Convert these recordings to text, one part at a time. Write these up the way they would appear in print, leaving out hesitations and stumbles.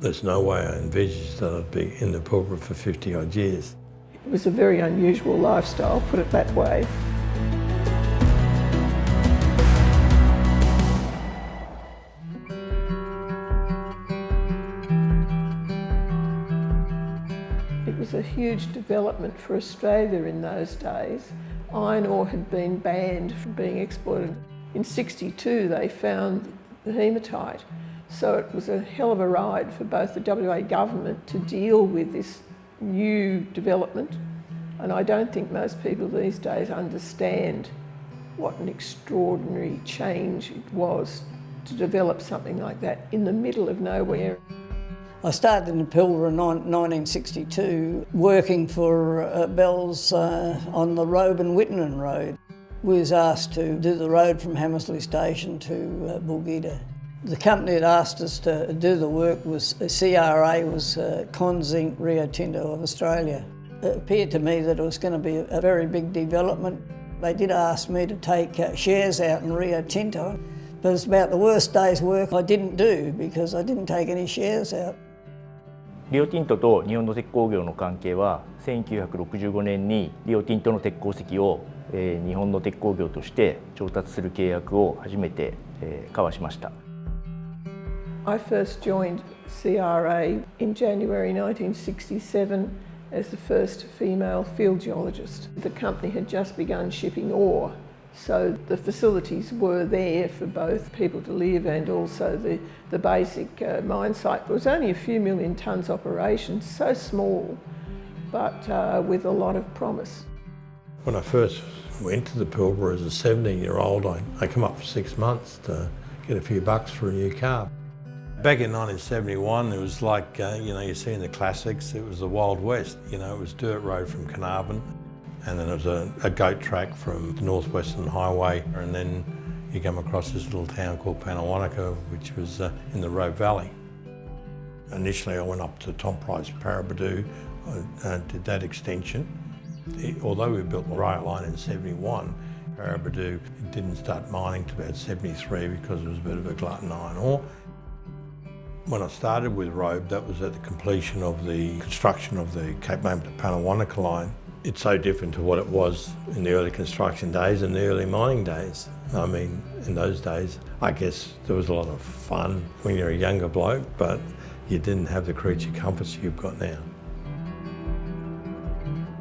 There's no way I envisaged that I'd be in the Pilbara for 50 odd years. It was a very unusual lifestyle, put it that way. It was a huge development for Australia in those days. Iron ore had been banned from being exploited. In '62 they found the hematite, so it was a hell of a ride for both the WA government to deal with this new development, and I don't think most people these days understand what an extraordinary change it was to develop something like that in the middle of nowhere. I started in the Pilbara in 1962, working for Bells on the Robe and Wittenden Road. We was asked to do the road from Hamersley Station to Bulgida. The company that asked us to do the work was CRA, was Zinc Rio Tinto of Australia. It appeared to me that it was going to be a very big development. They did ask me to take shares out in Rio Tinto, but it's about the worst day's work I didn't do because I didn't take any shares out. リオティントと日本の鉄鋼業の関係は1965年にリオティントの鉄鉱石を日本の鉄鋼業として調達する契約を初めて交わしました。I first joined CRA in January 1967 as the first female field geologist. The company had just begun shipping ore, so the facilities were there for both people to live and also the basic mine site. It was only a few million tonnes operation, so small, but with a lot of promise. When I first went to the Pilbara as a 17-year-old, I came up for 6 months to get a few bucks for a new car. Back in 1971, it was like, you see in the classics, it was the Wild West. It was dirt road from Carnarvon, and then it was a goat track from the North Western Highway, and then you come across this little town called Panawanaka, which was in the Robe Valley. Initially, I went up to Tom Price Paraburdoo, did that extension. Although we built the rail line in '71, Paraburdoo didn't start mining till about '73 because it was a bit of a glut in iron ore. When I started with Robe, that was at the completion of the construction of the Cape Moment to Panawanaka line. It's so different to what it was in the early construction days and the early mining days. I mean, in those days, I guess there was a lot of fun when you're a younger bloke, but you didn't have the creature comforts you've got now.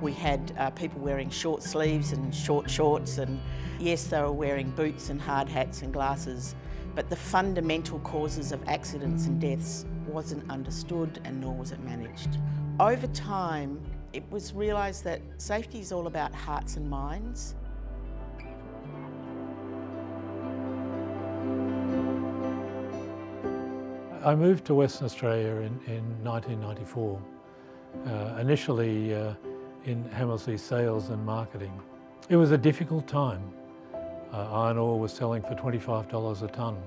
We had people wearing short sleeves and short shorts, and yes, they were wearing boots and hard hats and glasses, but the fundamental causes of accidents and deaths wasn't understood, and nor was it managed. Over time, it was realised that safety is all about hearts and minds. I moved to Western Australia in 1994, initially in Hamersley sales and marketing. It was a difficult time. Iron ore was selling for $25 a tonne,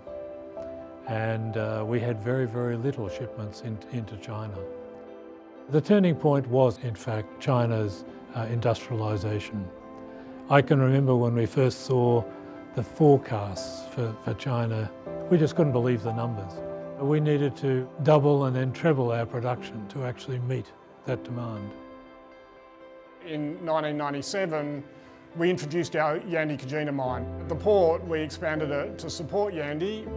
and we had very, very little shipments into China. The turning point was, in fact, China's industrialisation. I can remember when we first saw the forecasts for China, we just couldn't believe the numbers. We needed to double and then treble our production to actually meet that demand. In 1997, we introduced our Yandi Kajina mine. At the port, we expanded it to support Yandi.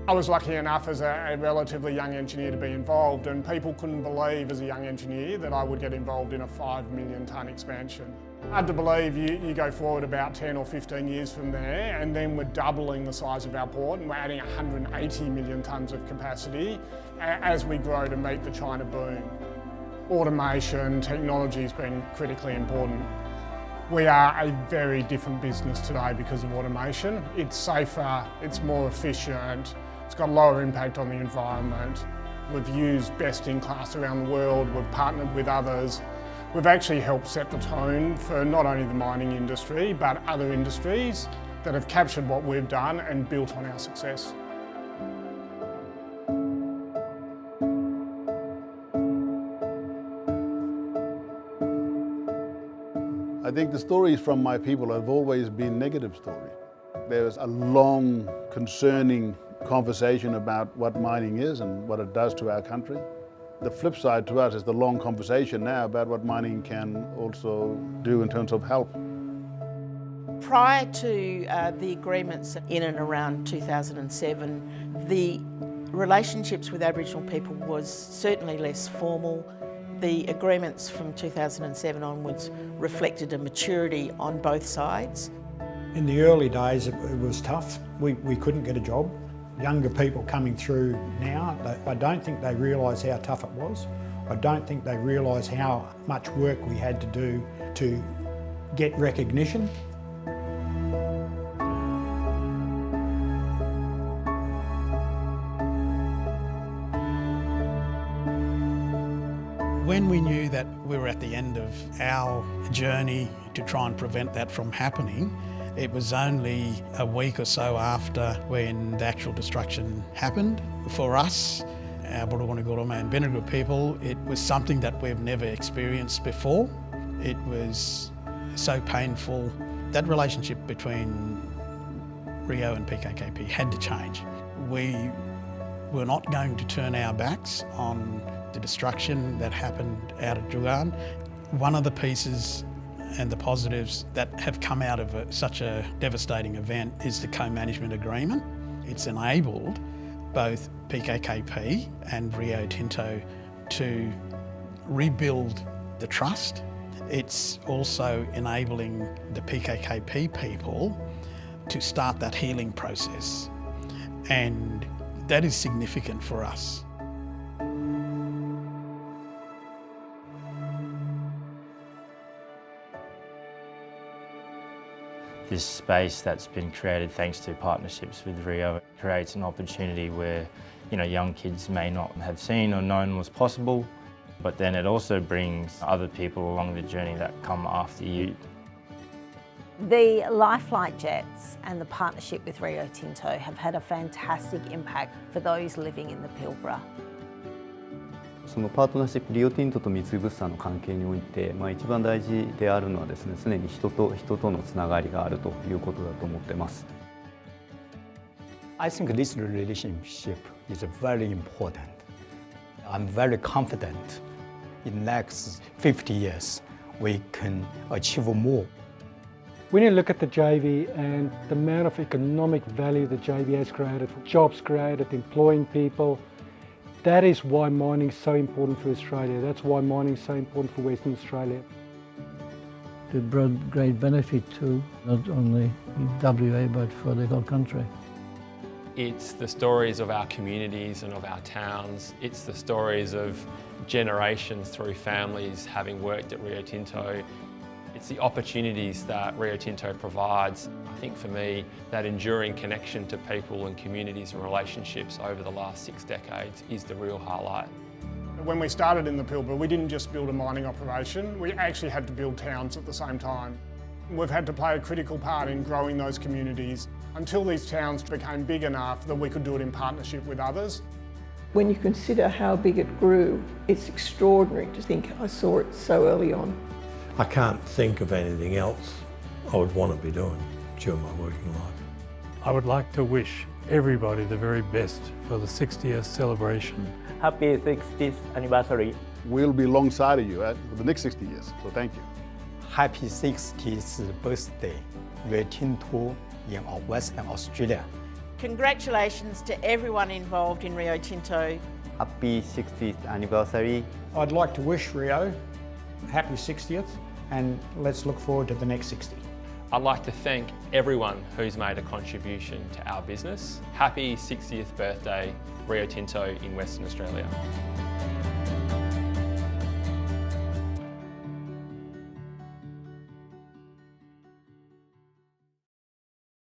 I was lucky enough as a relatively young engineer to be involved, and people couldn't believe as a young engineer that I would get involved in a 5 million tonne expansion. Hard to believe you go forward about 10 or 15 years from there, and then we're doubling the size of our port and we're adding 180 million tonnes of capacity as we grow to meet the China boom. Automation, technology has been critically important. We are a very different business today because of automation. It's safer, it's more efficient, it's got lower impact on the environment. We've used best in class around the world, we've partnered with others. We've actually helped set the tone for not only the mining industry, but other industries that have captured what we've done and built on our success. I think the stories from my people have always been negative stories. There's a long, concerning conversation about what mining is and what it does to our country. The flip side to us is the long conversation now about what mining can also do in terms of help. Prior to the agreements in and around 2007, the relationships with Aboriginal people was certainly less formal. The agreements from 2007 onwards reflected a maturity on both sides. In the early days it was tough. We couldn't get a job. Younger people coming through now, I don't think they realise how tough it was. I don't think they realise how much work we had to do to get recognition. When we knew that we were at the end of our journey to try and prevent that from happening, it was only a week or so after when the actual destruction happened. For us, our Buruguni and Bendigo people, it was something that we've never experienced before. It was so painful. That relationship between Rio and PKKP had to change. We were not going to turn our backs on the destruction that happened out of Jugan. One of the pieces and the positives that have come out of such a devastating event is the co-management agreement. It's enabled both PKKP and Rio Tinto to rebuild the trust. It's also enabling the PKKP people to start that healing process, and that is significant for us. This space that's been created thanks to partnerships with Rio creates an opportunity where, young kids may not have seen or known was possible, but then it also brings other people along the journey that come after you. The Lifelight Jets and the partnership with Rio Tinto have had a fantastic impact for those living in the Pilbara. そのパートナーシップ、リオティントと三井物産の関係において、一番大事であるのはですね、常に人と人とのつながりがあるということだと思っています。I think this relationship is very important. I'm very confident in the next 50 years we can achieve more. When you look at the JV and the amount of economic value the JV has created, jobs created, employing people, that is why mining is so important for Australia. That's why mining is so important for Western Australia. It brought great benefit to not only WA but for the whole country. It's the stories of our communities and of our towns. It's the stories of generations through families having worked at Rio Tinto. It's the opportunities that Rio Tinto provides. I think for me, that enduring connection to people and communities and relationships over the last 6 decades is the real highlight. When we started in the Pilbara, we didn't just build a mining operation, we actually had to build towns at the same time. We've had to play a critical part in growing those communities until these towns became big enough that we could do it in partnership with others. When you consider how big it grew, it's extraordinary to think I saw it so early on. I can't think of anything else I would want to be doing during my working life. I would like to wish everybody the very best for the 60th celebration. Happy 60th anniversary. We'll be alongside of you for the next 60 years, so thank you. Happy 60th birthday, Rio Tinto in Western Australia. Congratulations to everyone involved in Rio Tinto. Happy 60th anniversary. I'd like to wish Rio happy 60th, and let's look forward to the next 60. I'd like to thank everyone who's made a contribution to our business. Happy 60th birthday, Rio Tinto in Western Australia.